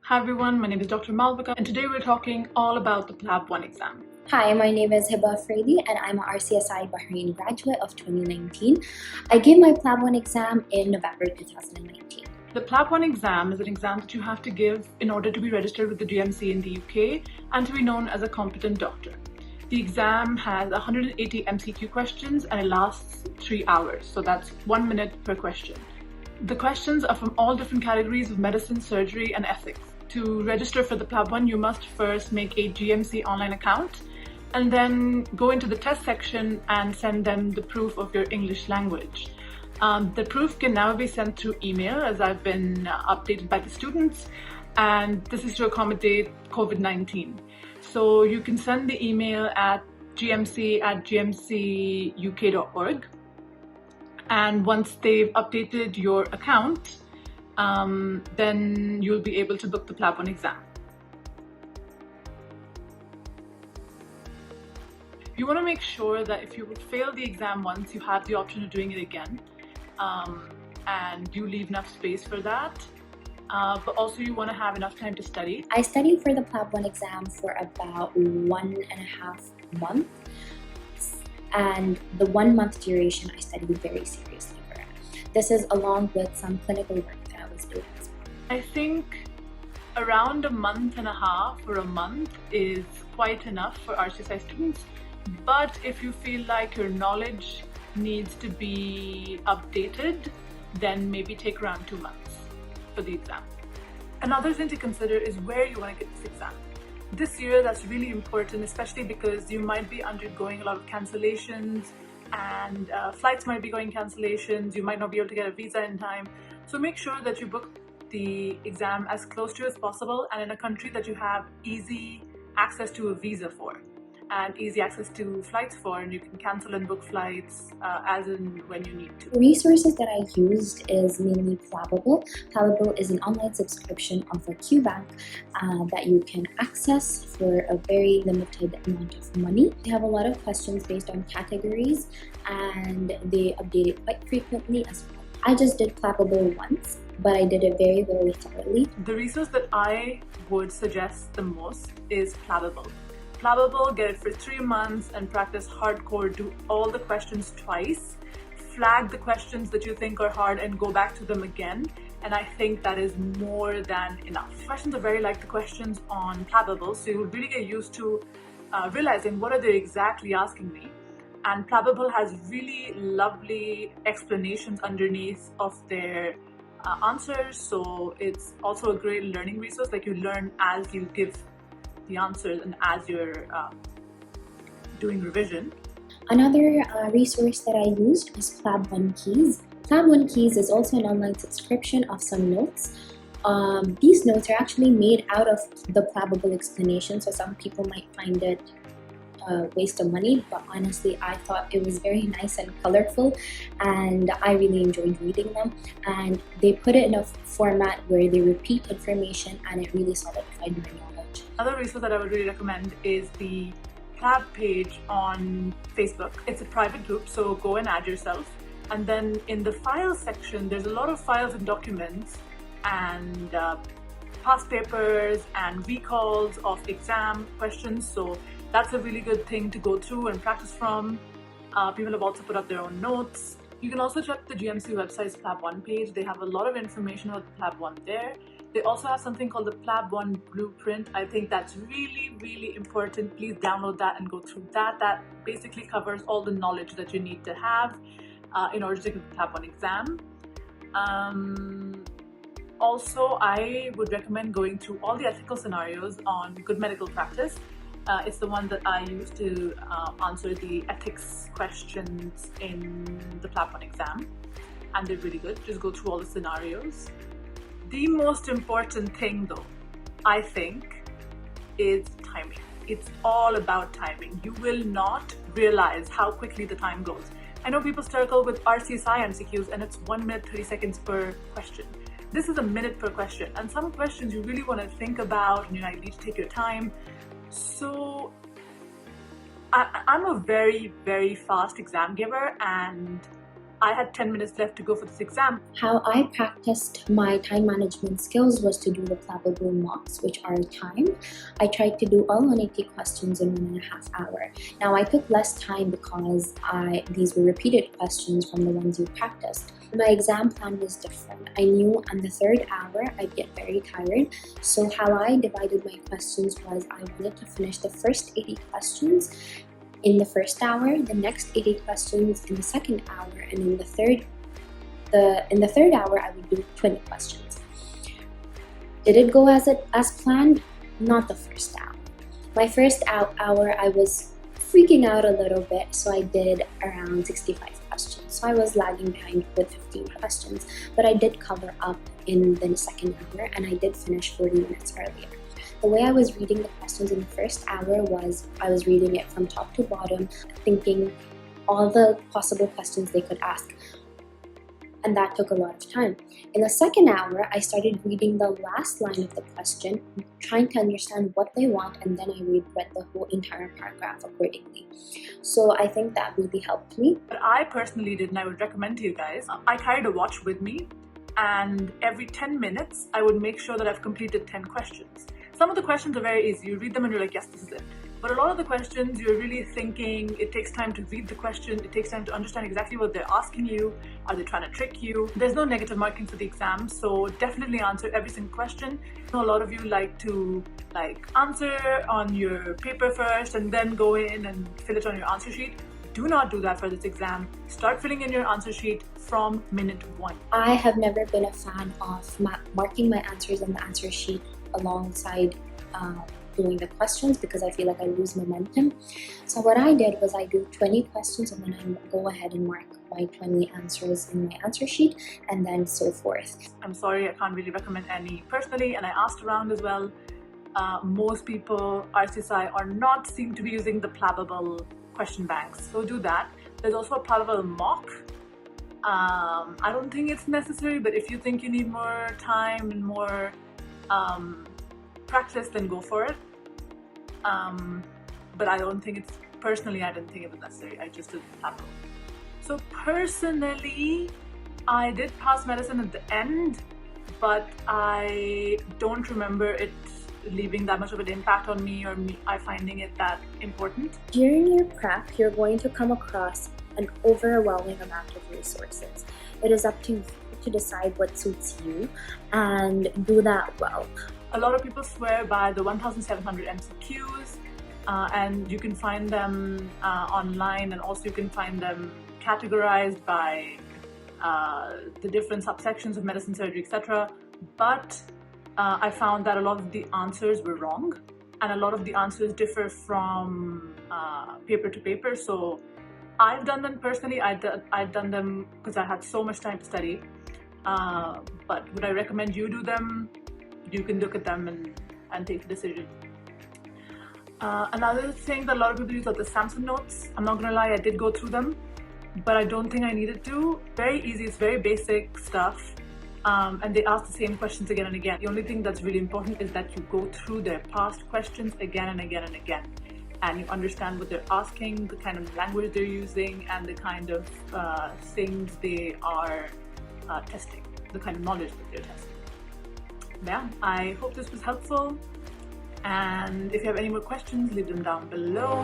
Hi everyone, my name is Dr. Malvika and today we're talking all about the PLAB 1 exam. Hi, my name is Hiba Fredi and I'm an RCSI Bahrain graduate of 2019. I gave my PLAB 1 exam in November 2019. The PLAB 1 exam is an exam that you have to give in order to be registered with the GMC in the UK and to be known as a competent doctor. The exam has 180 MCQ questions and it lasts 3 hours, so that's 1 minute per question. The questions are from all different categories of medicine, surgery and ethics. To register for the PLAB 1, you must first make a GMC online account and then go into the test section and send them the proof of your English language. The proof can now be sent through email, as I've been updated by the students, and this is to accommodate COVID-19. So you can send the email at gmc@gmcuk.org, and once they've updated your account, then you'll be able to book the PLAB 1 exam. You want to make sure that if you would fail the exam once, you have the option of doing it again, and you leave enough space for that. But also you want to have enough time to study. I studied for the PLAB 1 exam for about 1.5 months, and the 1 month duration I studied very seriously for it. This is along with some clinical work that I was doing as well. I think around 1.5 months or a month is quite enough for RCSI students. But if you feel like your knowledge needs to be updated, then maybe take around 2 months for the exam. Another thing to consider is where you want to get this exam. This year, that's really important, especially because you might be undergoing a lot of cancellations and flights might be going cancellations. You might not be able to get a visa in time. So make sure that you book the exam as close to you as possible and in a country that you have easy access to a visa for and easy access to flights for, and you can cancel and book flights as and when you need to. The resources that I used is mainly PLABable. PLABable is an online subscription of a QBank that you can access for a very limited amount of money. They have a lot of questions based on categories and they update it quite frequently as well. I just did PLABable once, but I did it very, very thoroughly. The resource that I would suggest the most is PLABable. PLABable, get it for 3 months and practice hardcore. Do all the questions twice, flag the questions that you think are hard and go back to them again, and I think that is more than enough. Questions are very like the questions on PLABable, so you'll really get used to realizing what are they exactly asking me. And PLABable has really lovely explanations underneath of their answers, so it's also a great learning resource. Like, you learn as you give the answers and as you're doing revision. Another resource that I used was PLAB 1 Keys. PLAB 1 Keys is also an online subscription of some notes. These notes are actually made out of the PLABable explanation, so some people might find it a waste of money, but honestly I thought it was very nice and colorful and I really enjoyed reading them, and they put it in a format where they repeat information and it really solidified my knowledge. Another resource that I would really recommend is the PLAB page on Facebook. It's a private group, so go and add yourself. And then in the files section, there's a lot of files and documents and past papers and recalls of exam questions. So that's a really good thing to go through and practice from. People have also put up their own notes. You can also check the GMC website's PLAB 1 page. They have a lot of information about the PLAB 1 there. They also have something called the PLAB 1 blueprint. I think that's really, really important. Please download that and go through that. That basically covers all the knowledge that you need to have in order to get the PLAB 1 exam. Also, I would recommend going through all the ethical scenarios on Good Medical Practice. It's the one that I use to answer the ethics questions in the PLAB 1 exam, and they're really good. Just go through all the scenarios. The most important thing though, I think, is timing. It's all about timing. You will not realize how quickly the time goes. I know people struggle with RCSI MCQs and it's 1 minute 30 seconds per question. This is a minute per question, and some questions you really want to think about and you need to take your time. So I'm a very, very fast exam giver, and I had 10 minutes left to go for this exam. How I practiced my time management skills was to do the PLABable mocks, which are timed. I tried to do all 180 questions in 1.5 hours. Now, I took less time because these were repeated questions from the ones you practiced. My exam plan was different. I knew on the 3rd hour I'd get very tired, so how I divided my questions was I wanted to finish the first 80 questions in the 1st hour, the next 80 questions in the 2nd hour, and in the third hour I would do 20 questions. Did it go as planned? Not the 1st hour. My 1st hour I was freaking out a little bit, so I did around 65 questions. So I was lagging behind with 15 questions, but I did cover up in the 2nd hour, and I did finish 40 minutes earlier. The way I was reading the questions in the 1st hour was I was reading it from top to bottom, thinking all the possible questions they could ask. And that took a lot of time. In the 2nd hour, I started reading the last line of the question, trying to understand what they want, and then I read the whole entire paragraph accordingly. So I think that really helped me. But I personally did, and I would recommend to you guys, I carried a watch with me, and every 10 minutes, I would make sure that I've completed 10 questions. Some of the questions are very easy. You read them and you're like, yes, this is it. But a lot of the questions, you're really thinking, it takes time to read the question, it takes time to understand exactly what they're asking you. Are they trying to trick you? There's no negative marking for the exam, so definitely answer every single question. I know a lot of you like to answer on your paper first and then go in and fill it on your answer sheet. Do not do that for this exam. Start filling in your answer sheet from minute 1. I have never been a fan of marking my answers in the answer sheet alongside doing the questions because I feel like I lose momentum. So what I did was I do 20 questions and then I go ahead and mark my 20 answers in my answer sheet and then so forth. I'm sorry, I can't really recommend any personally, and I asked around as well. Most people, RCSI, seem to be using the PLABable question banks, so do that. There's also a PLABable mock. I don't think it's necessary, but if you think you need more time and more practice, then go for it. But I didn't think it was necessary. I just did PLABable. So personally, I did pass medicine at the end, but I don't remember it leaving that much of an impact on me or I finding it that important. During your prep, you're going to come across an overwhelming amount of resources. It is up to you to decide what suits you and do that well. A lot of people swear by the 1,700 MCQs, and you can find them online, and also you can find them categorized by the different subsections of medicine, surgery, etc. But I found that a lot of the answers were wrong, and a lot of the answers differ from paper to paper. So I've done them personally. I've done them because I had so much time to study. But would I recommend you do them? You can look at them and take a decision. Another thing that a lot of people use are the Samson Notes. I'm not gonna lie, I did go through them, but I don't think I needed to. Very easy, it's very basic stuff. And they ask the same questions again and again. The only thing that's really important is that you go through their past questions again and again and again. And you understand what they're asking, the kind of language they're using, and the kind of things they are testing, the kind of knowledge that they're testing. Yeah, I hope this was helpful. And if you have any more questions, leave them down below.